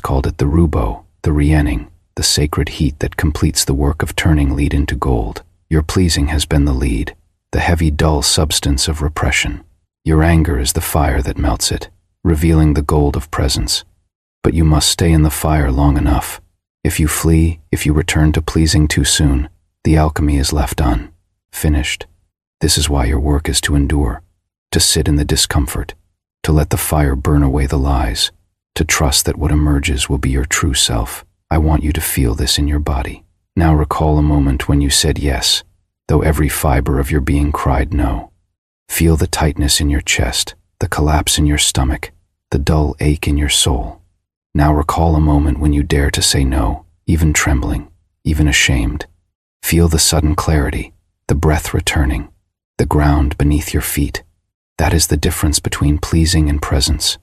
called it the rubo, the riening, the sacred heat that completes the work of turning lead into gold. Your pleasing has been the lead, the heavy, dull substance of repression. Your anger is the fire that melts it, revealing the gold of presence. But you must stay in the fire long enough. If you flee, if you return to pleasing too soon, the alchemy is left unfinished. This is why your work is to endure, to sit in the discomfort, to let the fire burn away the lies, to trust that what emerges will be your true self. I want you to feel this in your body. Now recall a moment when you said yes, though every fiber of your being cried no. Feel the tightness in your chest, the collapse in your stomach, the dull ache in your soul. Now recall a moment when you dare to say no, even trembling, even ashamed. Feel the sudden clarity, the breath returning, the ground beneath your feet. That is the difference between pleasing and presence.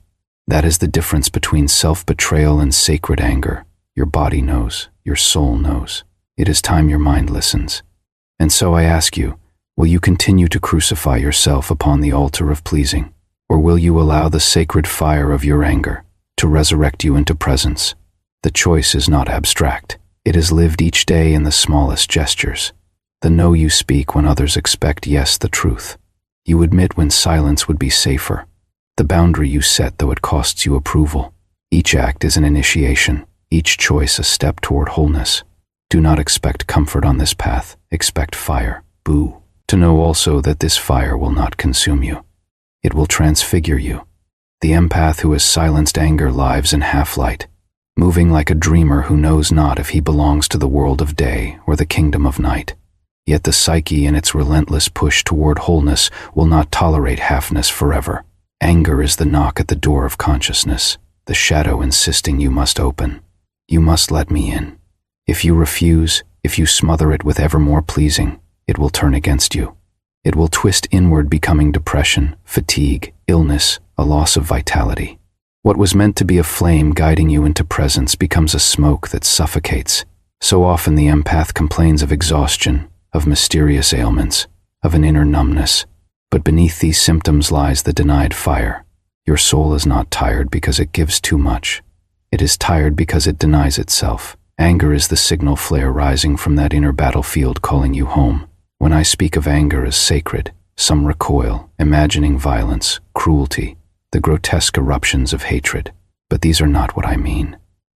That is the difference between self-betrayal and sacred anger. Your body knows, your soul knows. It is time your mind listens. And so I ask you, will you continue to crucify yourself upon the altar of pleasing, or will you allow the sacred fire of your anger to resurrect you into presence? The choice is not abstract. It is lived each day in the smallest gestures. The no you speak when others expect yes, the truth. You admit when silence would be safer. The boundary you set though it costs you approval. Each act is an initiation, each choice a step toward wholeness. Do not expect comfort on this path, expect fire. Boo. To know also that this fire will not consume you. It will transfigure you. The empath who has silenced anger lives in half-light, moving like a dreamer who knows not if he belongs to the world of day or the kingdom of night. Yet the psyche in its relentless push toward wholeness will not tolerate halfness forever. Anger is the knock at the door of consciousness, the shadow insisting you must open. You must let me in. If you refuse, if you smother it with ever more pleasing, it will turn against you. It will twist inward, becoming depression, fatigue, illness, a loss of vitality. What was meant to be a flame guiding you into presence becomes a smoke that suffocates. So often the empath complains of exhaustion, of mysterious ailments, of an inner numbness. But beneath these symptoms lies the denied fire. Your soul is not tired because it gives too much. It is tired because it denies itself. Anger is the signal flare rising from that inner battlefield calling you home. When I speak of anger as sacred, some recoil, imagining violence, cruelty, the grotesque eruptions of hatred. But these are not what I mean.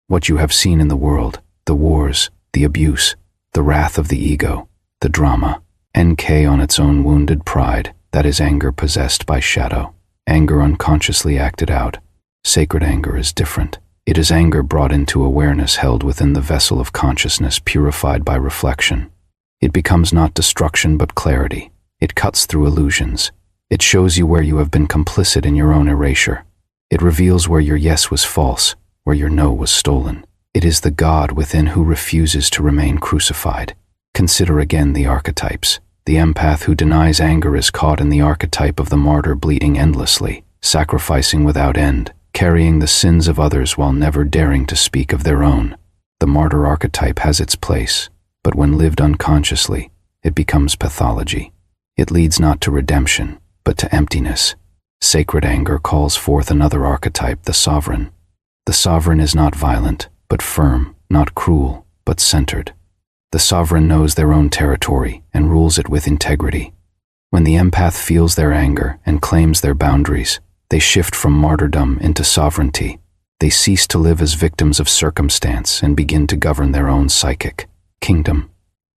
What you have seen in the world, the wars, the abuse, the wrath of the ego, the drama, NK on its own wounded pride, that is anger possessed by shadow, anger unconsciously acted out. Sacred anger is different. It is anger brought into awareness, held within the vessel of consciousness, purified by reflection. It becomes not destruction but clarity. It cuts through illusions. It shows you where you have been complicit in your own erasure. It reveals where your yes was false, where your no was stolen. It is the God within who refuses to remain crucified. Consider again the archetypes. The empath who denies anger is caught in the archetype of the martyr, bleeding endlessly, sacrificing without end, carrying the sins of others while never daring to speak of their own. The martyr archetype has its place, but when lived unconsciously, it becomes pathology. It leads not to redemption, but to emptiness. Sacred anger calls forth another archetype, the sovereign. The sovereign is not violent, but firm, not cruel, but centered. The sovereign knows their own territory and rules it with integrity. When the empath feels their anger and claims their boundaries, they shift from martyrdom into sovereignty. They cease to live as victims of circumstance and begin to govern their own psychic kingdom.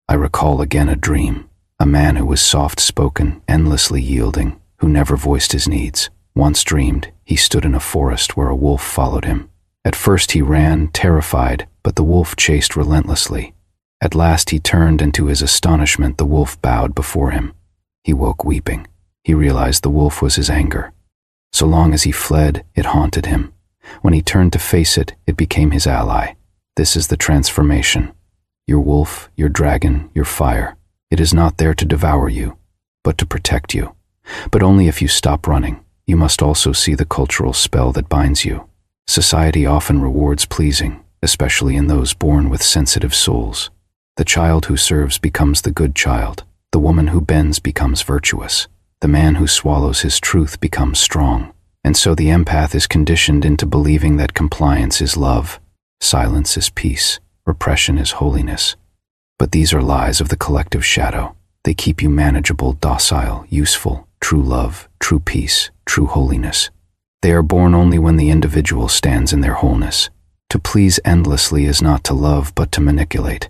I recall again a dream. A man who was soft-spoken, endlessly yielding, who never voiced his needs. Once dreamed, he stood in a forest where a wolf followed him. At first he ran, terrified, but the wolf chased relentlessly. At last he turned, and to his astonishment the wolf bowed before him. He woke weeping. He realized the wolf was his anger. So long as he fled, it haunted him. When he turned to face it, it became his ally. This is the transformation. Your wolf, your dragon, your fire. It is not there to devour you, but to protect you. But only if you stop running. You must also see the cultural spell that binds you. Society often rewards pleasing, especially in those born with sensitive souls. The child who serves becomes the good child. The woman who bends becomes virtuous. The man who swallows his truth becomes strong. And so the empath is conditioned into believing that compliance is love, Silence is peace. Repression is holiness. But these are lies of the collective shadow. They keep you manageable, docile, useful, true love, true peace, true holiness. They are born only when the individual stands in their wholeness. To please endlessly is not to love but to manipulate.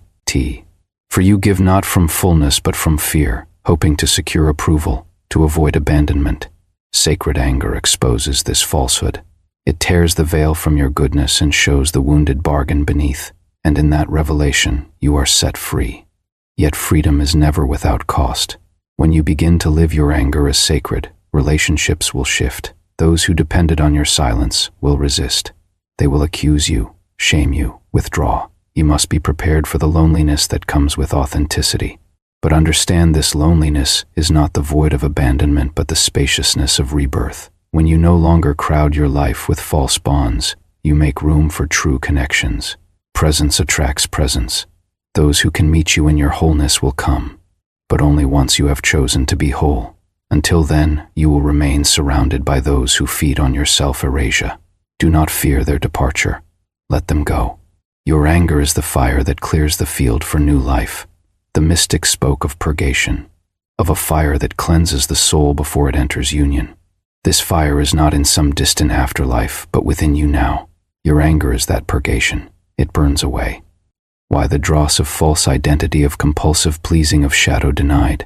For you give not from fullness but from fear, hoping to secure approval, to avoid abandonment. Sacred anger exposes this falsehood. It tears the veil from your goodness and shows the wounded bargain beneath, and in that revelation you are set free. Yet freedom is never without cost. When you begin to live your anger as sacred, relationships will shift. Those who depended on your silence will resist. They will accuse you, shame you, withdraw. You must be prepared for the loneliness that comes with authenticity. But understand this loneliness is not the void of abandonment but the spaciousness of rebirth. When you no longer crowd your life with false bonds, you make room for true connections. Presence attracts presence. Those who can meet you in your wholeness will come, but only once you have chosen to be whole. Until then, you will remain surrounded by those who feed on your self-erasure. Do not fear their departure. Let them go. Your anger is the fire that clears the field for new life. The mystic spoke of purgation, of a fire that cleanses the soul before it enters union. This fire is not in some distant afterlife, but within you now. Your anger is that purgation. It burns away. Why the dross of false identity, of compulsive pleasing, of shadow denied?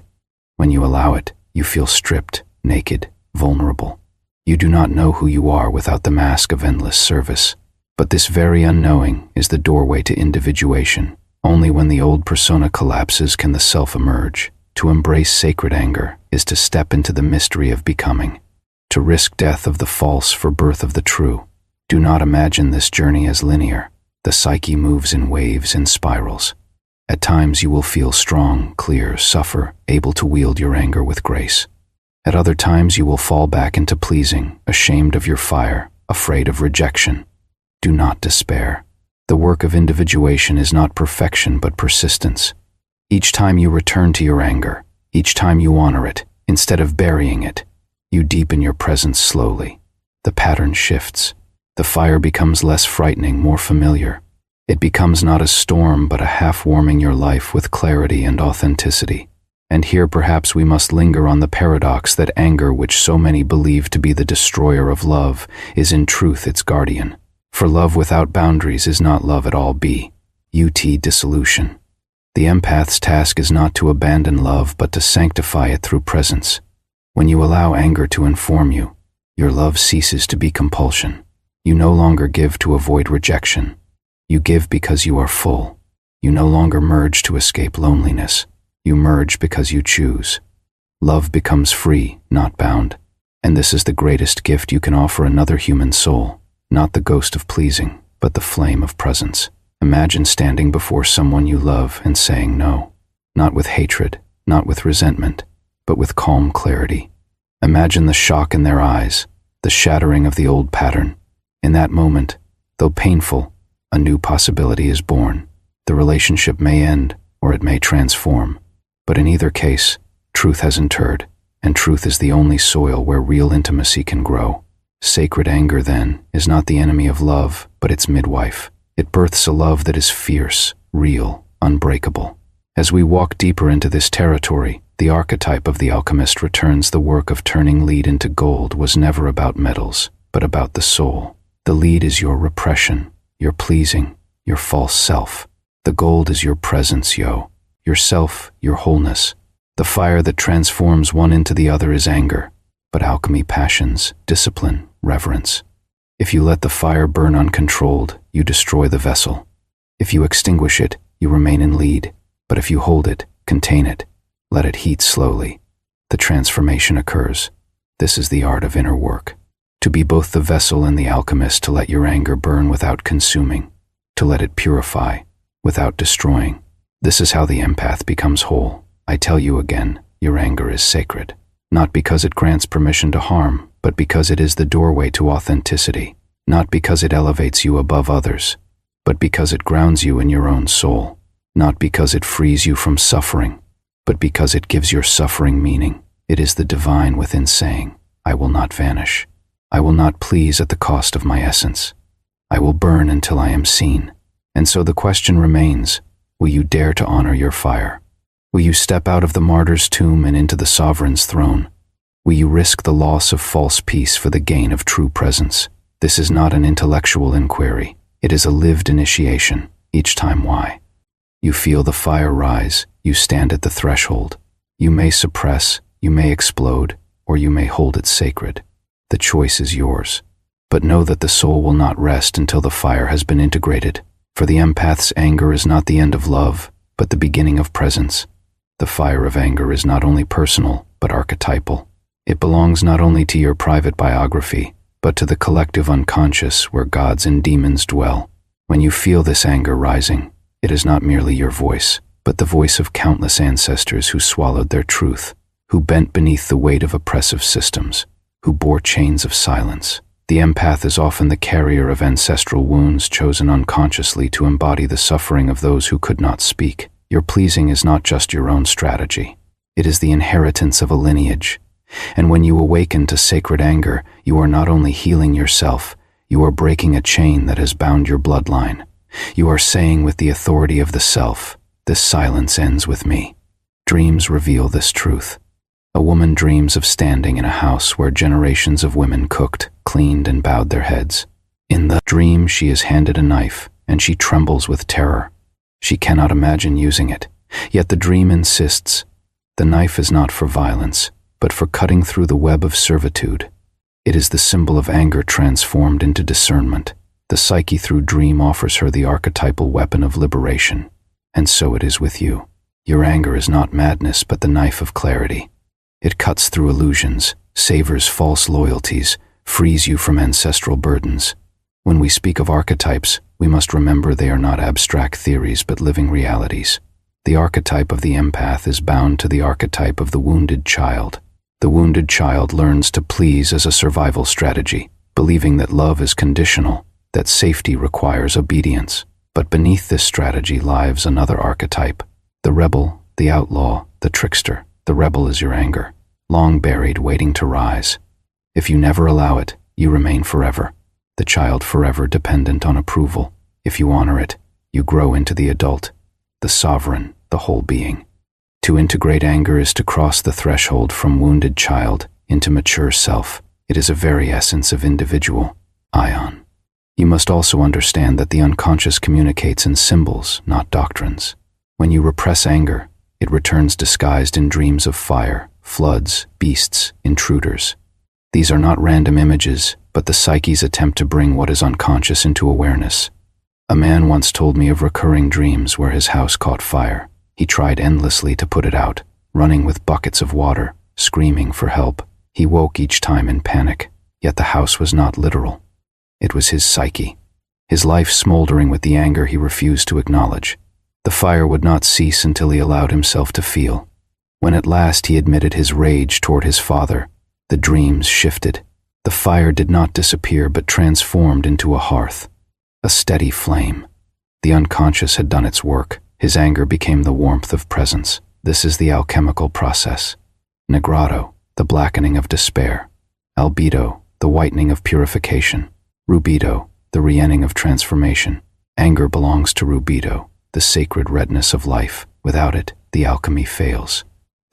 When you allow it, you feel stripped, naked, vulnerable. You do not know who you are without the mask of endless service. But this very unknowing is the doorway to individuation. Only when the old persona collapses can the self emerge. To embrace sacred anger is to step into the mystery of becoming, to risk death of the false for birth of the true. Do not imagine this journey as linear. The psyche moves in waves and spirals. At times you will feel strong, clear, suffer, able to wield your anger with grace. At other times you will fall back into pleasing, ashamed of your fire, afraid of rejection. Do not despair. The work of individuation is not perfection but persistence. Each time you return to your anger, each time you honor it, instead of burying it, you deepen your presence slowly. The pattern shifts. The fire becomes less frightening, more familiar. It becomes not a storm but a half-warming your life with clarity and authenticity. And here perhaps we must linger on the paradox that anger, which so many believe to be the destroyer of love, is in truth its guardian. For love without boundaries is not love at all. Dissolution. The empath's task is not to abandon love but to sanctify it through presence. When you allow anger to inform you, your love ceases to be compulsion. You no longer give to avoid rejection. You give because you are full. You no longer merge to escape loneliness. You merge because you choose. Love becomes free, not bound. And this is the greatest gift you can offer another human soul. Not the ghost of pleasing, but the flame of presence. Imagine standing before someone you love and saying no. Not with hatred, not with resentment, but with calm clarity. Imagine the shock in their eyes, the shattering of the old pattern. In that moment, though painful, a new possibility is born. The relationship may end, or it may transform. But in either case, truth has interred, and truth is the only soil where real intimacy can grow. Sacred anger, then, is not the enemy of love, but its midwife. It births a love that is fierce, real, unbreakable. As we walk deeper into this territory, the archetype of the alchemist returns. The work of turning lead into gold was never about metals, but about the soul. The lead is your repression, your pleasing, your false self. The gold is your presence, yourself, your wholeness. The fire that transforms one into the other is anger, but alchemy passions, discipline, reverence. If you let the fire burn uncontrolled, you destroy the vessel. If you extinguish it, you remain in lead. But if you hold it, contain it, let it heat slowly, the transformation occurs. This is the art of inner work. To be both the vessel and the alchemist, to let your anger burn without consuming, to let it purify without destroying. This is how the empath becomes whole. I tell you again, your anger is sacred. Not because it grants permission to harm, but because it is the doorway to authenticity. Not because it elevates you above others, but because it grounds you in your own soul. Not because it frees you from suffering, but because it gives your suffering meaning. It is the divine within saying, I will not vanish. I will not please at the cost of my essence. I will burn until I am seen. And so the question remains, will you dare to honor your fire? Will you step out of the martyr's tomb and into the sovereign's throne? Will you risk the loss of false peace for the gain of true presence? This is not an intellectual inquiry. It is a lived initiation, each time. Why? You feel the fire rise, you stand at the threshold. You may suppress, you may explode, or you may hold it sacred. The choice is yours. But know that the soul will not rest until the fire has been integrated. For the empath's anger is not the end of love, but the beginning of presence. The fire of anger is not only personal, but archetypal. It belongs not only to your private biography, but to the collective unconscious where gods and demons dwell. When you feel this anger rising, it is not merely your voice, but the voice of countless ancestors who swallowed their truth, who bent beneath the weight of oppressive systems, who bore chains of silence. The empath is often the carrier of ancestral wounds chosen unconsciously to embody the suffering of those who could not speak. Your pleasing is not just your own strategy. It is the inheritance of a lineage. And when you awaken to sacred anger, you are not only healing yourself, you are breaking a chain that has bound your bloodline. You are saying with the authority of the self, this silence ends with me. Dreams reveal this truth. A woman dreams of standing in a house where generations of women cooked, cleaned, and bowed their heads. In the dream, she is handed a knife, and she trembles with terror. She cannot imagine using it, yet the dream insists. The knife is not for violence, but for cutting through the web of servitude. It is the symbol of anger transformed into discernment. The psyche through dream offers her the archetypal weapon of liberation. And so it is with you. Your anger is not madness, but the knife of clarity. It cuts through illusions, savors false loyalties, frees you from ancestral burdens. When we speak of archetypes, we must remember they are not abstract theories but living realities. The archetype of the empath is bound to the archetype of the wounded child. The wounded child learns to please as a survival strategy, believing that love is conditional, that safety requires obedience. But beneath this strategy lies another archetype, the rebel, the outlaw, the trickster. The rebel is your anger, long buried, waiting to rise. If you never allow it, you remain forever, the child forever dependent on approval. If you honor it, you grow into the adult, the sovereign, the whole being. To integrate anger is to cross the threshold from wounded child into mature self. It is a very essence of individual, ion. You must also understand that the unconscious communicates in symbols, not doctrines. When you repress anger, it returns disguised in dreams of fire, floods, beasts, intruders. These are not random images, but the psyche's attempt to bring what is unconscious into awareness. A man once told me of recurring dreams where his house caught fire. He tried endlessly to put it out, running with buckets of water, screaming for help. He woke each time in panic, yet the house was not literal. It was his psyche, his life smoldering with the anger he refused to acknowledge. The fire would not cease until he allowed himself to feel. When at last he admitted his rage toward his father, the dreams shifted. The fire did not disappear but transformed into a hearth, a steady flame. The unconscious had done its work. His anger became the warmth of presence. This is the alchemical process. Negrado, the blackening of despair. Albedo, the whitening of purification. Rubido, the reigning of transformation. Anger belongs to rubido, the sacred redness of life. Without it, the alchemy fails.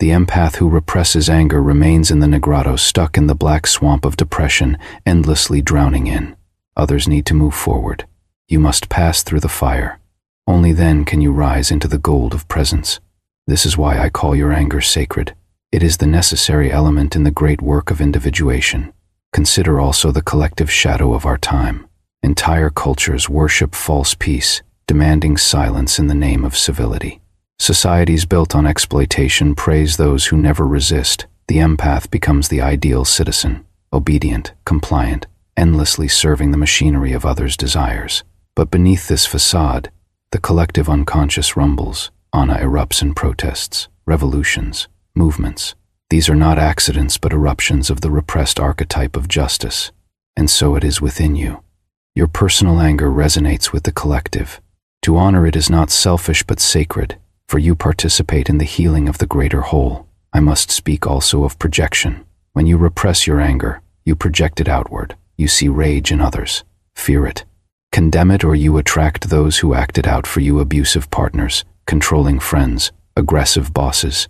The empath who represses anger remains in the negrado, stuck in the black swamp of depression, endlessly drowning in. Others need to move forward. You must pass through the fire. Only then can you rise into the gold of presence. This is why I call your anger sacred. It is the necessary element in the great work of individuation. Consider also the collective shadow of our time. Entire cultures worship false peace, demanding silence in the name of civility. Societies built on exploitation praise those who never resist. The empath becomes the ideal citizen, obedient, compliant, endlessly serving the machinery of others' desires. But beneath this facade, the collective unconscious rumbles. Ana erupts in protests, revolutions, movements. These are not accidents but eruptions of the repressed archetype of justice. And so it is within you. Your personal anger resonates with the collective. To honor it is not selfish but sacred, for you participate in the healing of the greater whole. I must speak also of projection. When you repress your anger, you project it outward. You see rage in others, fear it, Condemn it, or you attract those who act it out for you: abusive partners, controlling friends, aggressive bosses.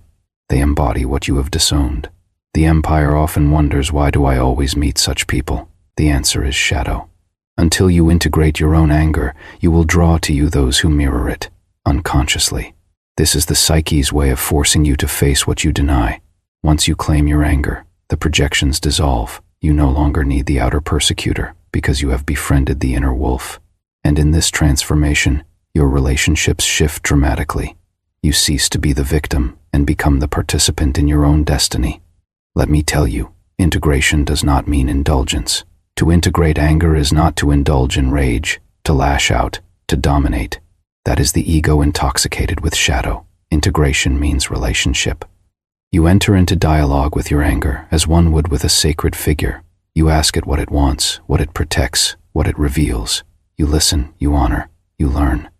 They embody what you have disowned. The empire often wonders, why do I always meet such people? The answer is shadow. Until you integrate your own anger, you will draw to you those who mirror it, unconsciously. This is the psyche's way of forcing you to face what you deny. Once you claim your anger, the projections dissolve. You no longer need the outer persecutor, because you have befriended the inner wolf. And in this transformation, your relationships shift dramatically. You cease to be the victim and become the participant in your own destiny. Let me tell you, integration does not mean indulgence. To integrate anger is not to indulge in rage, to lash out, to dominate. That is the ego intoxicated with shadow. Integration means relationship. You enter into dialogue with your anger as one would with a sacred figure. You ask it what it wants, what it protects, what it reveals. You listen, you honor, you learn.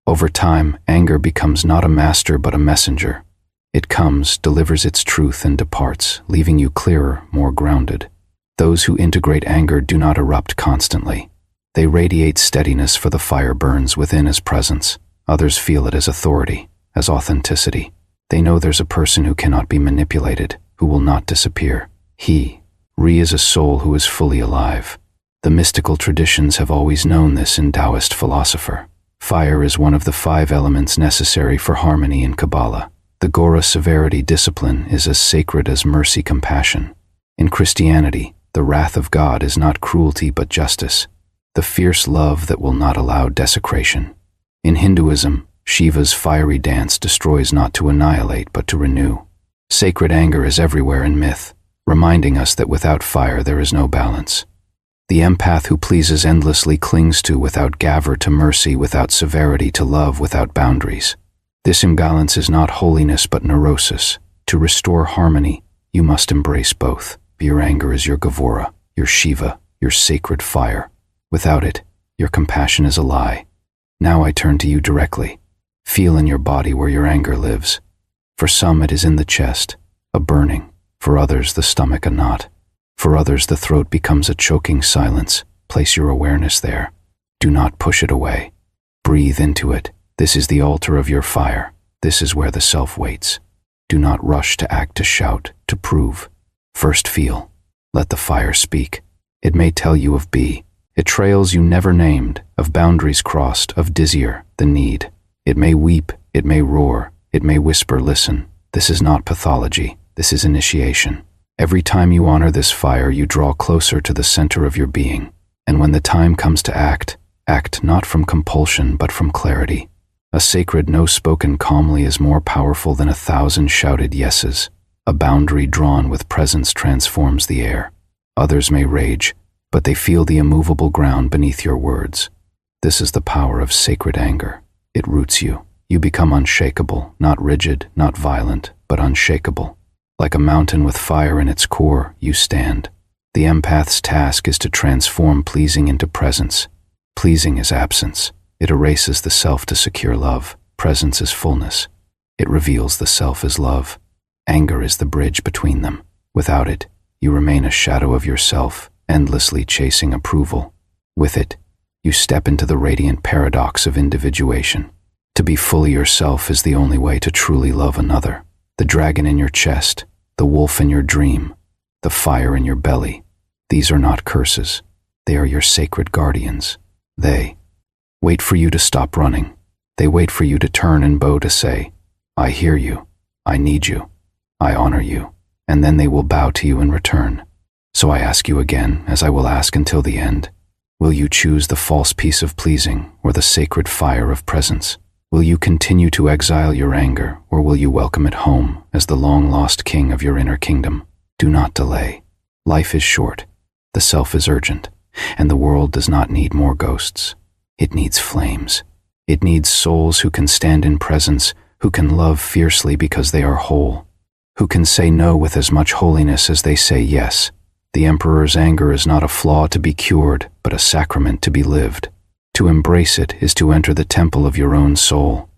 Over time, anger becomes not a master but a messenger. It comes, delivers its truth, and departs, leaving you clearer, more grounded. Those who integrate anger do not erupt constantly. They radiate steadiness, for the fire burns within as presence. Others feel it as authority, as authenticity. They know there's a person who cannot be manipulated, who will not disappear. Re is a soul who is fully alive. The mystical traditions have always known this in Taoist philosopher. Fire is one of the 5 elements necessary for harmony in Kabbalah. The Gora severity discipline is as sacred as mercy compassion. In Christianity, the wrath of God is not cruelty but justice, the fierce love that will not allow desecration. In Hinduism, Shiva's fiery dance destroys not to annihilate but to renew. Sacred anger is everywhere in myth, reminding us that without fire there is no balance. The empath who pleases endlessly clings to without gavor to mercy, without severity to love, without boundaries. This imbalance is not holiness but neurosis. To restore harmony, you must embrace both. Your anger is your Gavora, your Shiva, your sacred fire. Without it, your compassion is a lie. Now I turn to you directly. Feel in your body where your anger lives. For some it is in the chest, a burning. For others the stomach, a knot. For others the throat becomes a choking silence. Place your awareness there. Do not push it away. Breathe into it. This is the altar of your fire. This is where the self waits. Do not rush to act, to shout, to prove. First feel. Let the fire speak. It may tell you of betrayals you never named, of boundaries crossed, of dizzier, the need. It may weep, it may roar, it may whisper, listen. This is not pathology. This is initiation. Every time you honor this fire, you draw closer to the center of your being. And when the time comes to act not from compulsion but from clarity. A sacred no spoken calmly is more powerful than 1,000 shouted yeses. A boundary drawn with presence transforms the air. Others may rage, but they feel the immovable ground beneath your words. This is the power of sacred anger. It roots you. You become unshakable, not rigid, not violent, but unshakable. Like a mountain with fire in its core, you stand. The empath's task is to transform pleasing into presence. Pleasing is absence. It erases the self to secure love. Presence is fullness. It reveals the self as love. Anger is the bridge between them. Without it, you remain a shadow of yourself, endlessly chasing approval. With it, you step into the radiant paradox of individuation. To be fully yourself is the only way to truly love another. The dragon in your chest, the wolf in your dream, the fire in your belly. These are not curses. They are your sacred guardians. They wait for you to stop running. They wait for you to turn and bow to say, I hear you, I need you, I honor you, and then they will bow to you in return. So I ask you again, as I will ask until the end, will you choose the false peace of pleasing or the sacred fire of presence? Will you continue to exile your anger, or will you welcome it home as the long-lost king of your inner kingdom? Do not delay. Life is short, the self is urgent, and the world does not need more ghosts. It needs flames. It needs souls who can stand in presence, who can love fiercely because they are whole, who can say no with as much holiness as they say yes. The emperor's anger is not a flaw to be cured, but a sacrament to be lived. To embrace it is to enter the temple of your own soul.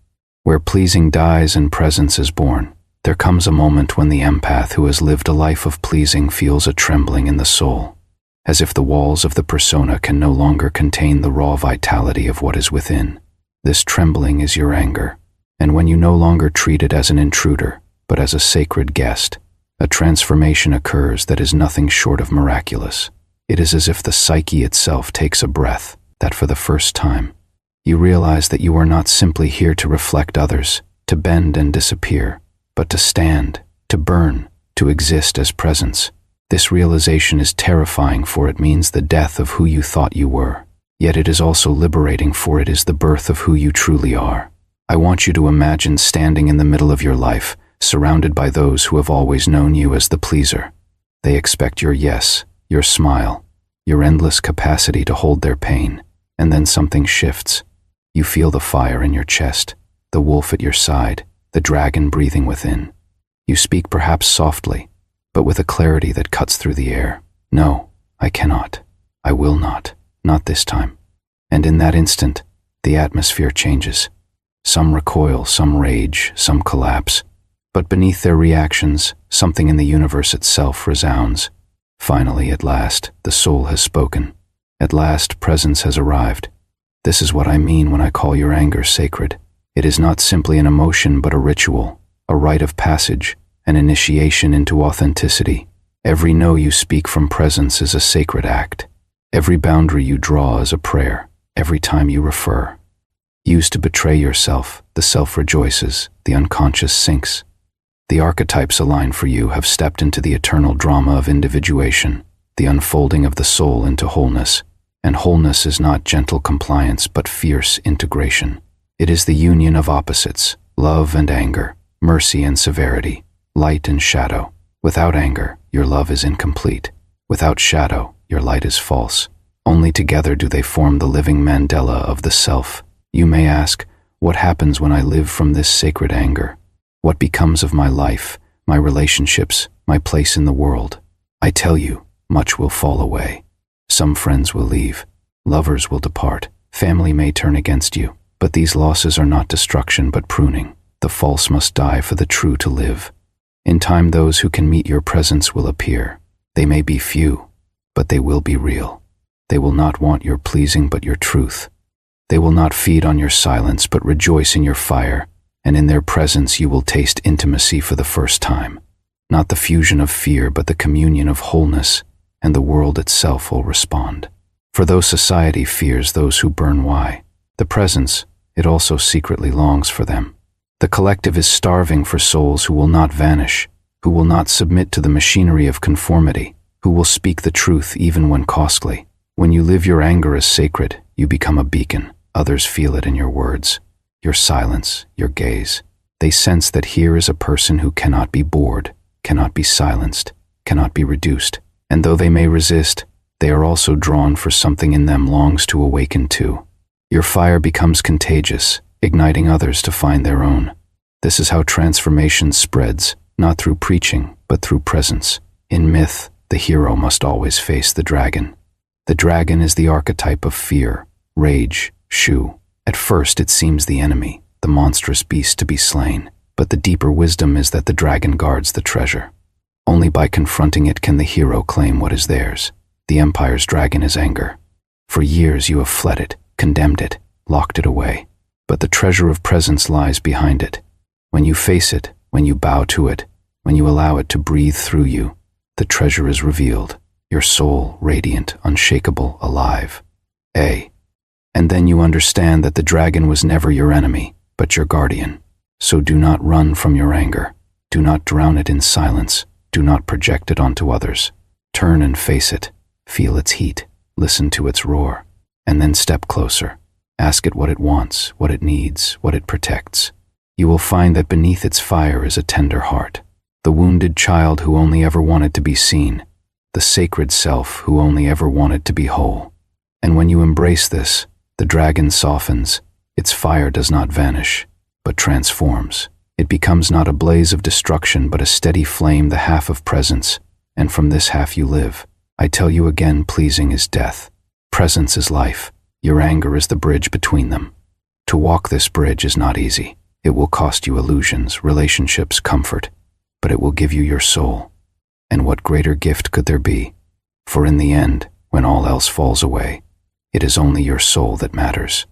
Where pleasing dies and presence is born, there comes a moment when the empath who has lived a life of pleasing feels a trembling in the soul. as if the walls of the persona can no longer contain the raw vitality of what is within. This trembling is your anger, and when you no longer treat it as an intruder, but as a sacred guest, a transformation occurs that is nothing short of miraculous. It is as if the psyche itself takes a breath, that for the first time, you realize that you are not simply here to reflect others, to bend and disappear, but to stand, to burn, to exist as presence. This realization is terrifying, for it means the death of who you thought you were. Yet it is also liberating, for it is the birth of who you truly are. I want you to imagine standing in the middle of your life, surrounded by those who have always known you as the pleaser. They expect your yes, your smile, your endless capacity to hold their pain, and then something shifts. You feel the fire in your chest, the wolf at your side, the dragon breathing within. You speak perhaps softly, but with a clarity that cuts through the air. No, I cannot. I will not. Not this time. And in that instant, the atmosphere changes. Some recoil, some rage, some collapse. But beneath their reactions, something in the universe itself resounds. Finally, at last, the soul has spoken. At last, presence has arrived. This is what I mean when I call your anger sacred. It is not simply an emotion, but a ritual, a rite of passage, an initiation into authenticity. Every no you speak from presence is a sacred act. Every boundary you draw is a prayer. Every time you refer. Used to betray yourself, the self rejoices, the unconscious sinks. The archetypes aligned for you have stepped into the eternal drama of individuation, the unfolding of the soul into wholeness. And wholeness is not gentle compliance, but fierce integration. It is the union of opposites, love and anger, mercy and severity, light and shadow. Without anger, your love is incomplete. Without shadow, your light is false. Only together do they form the living mandala of the self. You may ask, what happens when I live from this sacred anger? What becomes of my life, my relationships, my place in the world? I tell you, much will fall away. Some friends will leave, lovers will depart, family may turn against you, but these losses are not destruction but pruning. The false must die for the true to live. In time, those who can meet your presence will appear. They may be few, but they will be real. They will not want your pleasing but your truth. They will not feed on your silence but rejoice in your fire, and in their presence you will taste intimacy for the first time. Not the fusion of fear but the communion of wholeness, and the world itself will respond. For though society fears those who burn the presence, it also secretly longs for them. The collective is starving for souls who will not vanish, who will not submit to the machinery of conformity, who will speak the truth even when costly. When you live your anger as sacred, you become a beacon. Others feel it in your words, your silence, your gaze. They sense that here is a person who cannot be bored, cannot be silenced, cannot be reduced. And though they may resist, they are also drawn, for something in them longs to awaken too. Your fire becomes contagious, igniting others to find their own. This is how transformation spreads, not through preaching, but through presence. In myth, the hero must always face the dragon. The dragon is the archetype of fear, rage, shu. At first it seems the enemy, the monstrous beast to be slain, but the deeper wisdom is that the dragon guards the treasure. Only by confronting it can the hero claim what is theirs. The empire's dragon is anger. For years you have fled it, condemned it, locked it away. But the treasure of presence lies behind it. When you face it, when you bow to it, when you allow it to breathe through you, the treasure is revealed, your soul radiant, unshakable, alive. And then you understand that the dragon was never your enemy, but your guardian. So do not run from your anger. Do not drown it in silence. Do not project it onto others. Turn and face it. Feel its heat. Listen to its roar. And then step closer. Ask it what it wants, what it needs, what it protects. You will find that beneath its fire is a tender heart. The wounded child who only ever wanted to be seen. The sacred self who only ever wanted to be whole. And when you embrace this, the dragon softens. Its fire does not vanish, but transforms. It becomes not a blaze of destruction, but a steady flame, the half of presence, and from this half you live. I tell you again, pleasing is death. Presence is life. Your anger is the bridge between them. To walk this bridge is not easy. It will cost you illusions, relationships, comfort, but it will give you your soul. And what greater gift could there be? For in the end, when all else falls away. It is only your soul that matters,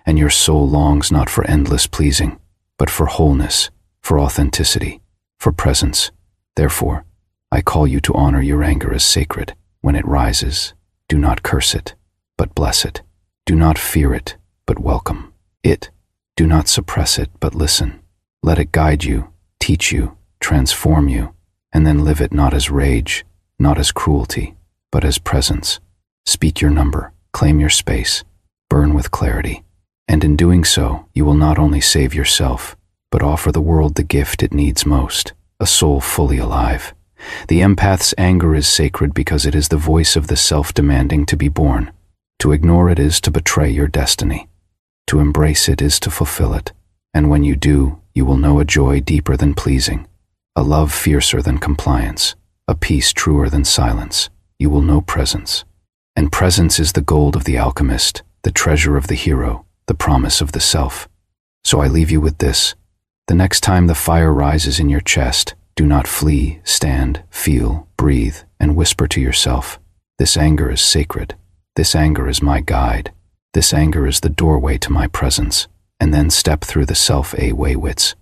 and your soul longs not for endless pleasing, but for wholeness, for authenticity, for presence. Therefore, I call you to honor your anger as sacred. When it rises, do not curse it, but bless it. Do not fear it, but welcome it. Do not suppress it, but listen. Let it guide you, teach you, transform you, and then live it not as rage, not as cruelty, but as presence. Speak your number, claim your space, burn with clarity. And in doing so, you will not only save yourself, but offer the world the gift it needs most, a soul fully alive. The empath's anger is sacred because it is the voice of the self demanding to be born. To ignore it is to betray your destiny. To embrace it is to fulfill it. And when you do, you will know a joy deeper than pleasing, a love fiercer than compliance, a peace truer than silence. You will know presence. And presence is the gold of the alchemist, the treasure of the hero, the promise of the self. So I leave you with this. The next time the fire rises in your chest, do not flee, stand, feel, breathe, and whisper to yourself, this anger is sacred. This anger is my guide. This anger is the doorway to my presence. And then step through the self-way wits.